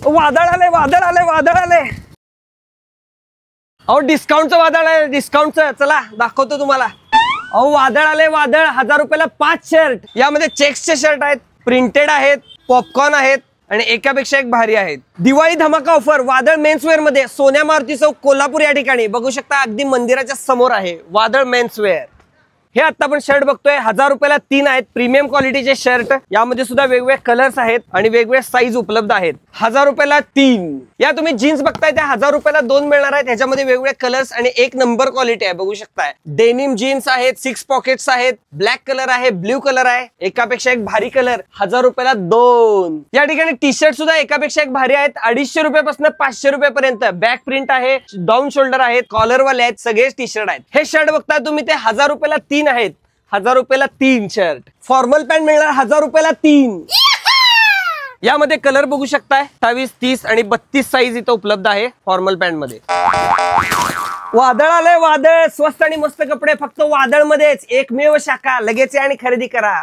वादळ आले वादळ आले वादळ आले. अहो डिस्काउंटचं वादळ आहे, डिस्काउंटचं. चला दाखवतो तुम्हाला. अहो वादळ आले वादळ. 1000 रुपयाला 5 शर्ट. यामध्ये चेक्सचे शर्ट आहेत, प्रिंटेड आहेत, पॉपकॉर्न आहेत आणि एकापेक्षा एक भारी आहेत. दिवाळी धमाका ऑफर वादळ मेन्सवेअर मध्ये सोन्या मारुती चौक कोल्हापूर या ठिकाणी बघू शकता. अगदी मंदिराच्या समोर आहे वादळ मेन्सवेअर. हे आता आपण शर्ट बघतोय 1000 रुपयाला 3 आहेत. प्रीमियम क्वालिटीचे शर्ट. यामध्ये सुद्धा वेगवेगळे कलर्स आहेत आणि वेगवेगळे साईज उपलब्ध आहेत. 1000 रुपयाला 3. या तुम्ही जीन्स बघताय त्या 1000 रुपयाला 2 मिळणार आहेत. ह्याच्यामध्ये वेगवेगळे कलर्स आणि एक नंबर क्वालिटी आहे बघू शकताय. डेनिम जीन्स आहेत, 6 पॉकेट्स आहेत, ब्लॅक कलर आहे, ब्ल्यू कलर आहे, एकापेक्षा एक भारी कलर. 1000 रुपयाला 2. या ठिकाणी टी शर्ट सुद्धा एकापेक्षा एक भारी आहेत. 250 रुपयापासून 500 रुपयापर्यंत. बॅक प्रिंट आहे, डाऊन शोल्डर आहेत, कॉलरवाले आहेत, सगळेच टी शर्ट आहेत. हे शर्ट बघताय तुम्ही ते 1000 रुपयाला 3 आहेत. 1000 रुपयाला 3 शर्ट. फॉर्मल पॅन्ट मिळणार 1000 रुपयाला 3. यामध्ये कलर बघू शकताय. 28, 30 आणि 32 साईज इथं उपलब्ध आहे फॉर्मल पॅन्ट मध्ये. वादळ आलंय वादळ. स्वस्त आणि मस्त कपडे फक्त वादळ मध्येच. एकमेव शाखा. लगेच या आणि खरेदी करा.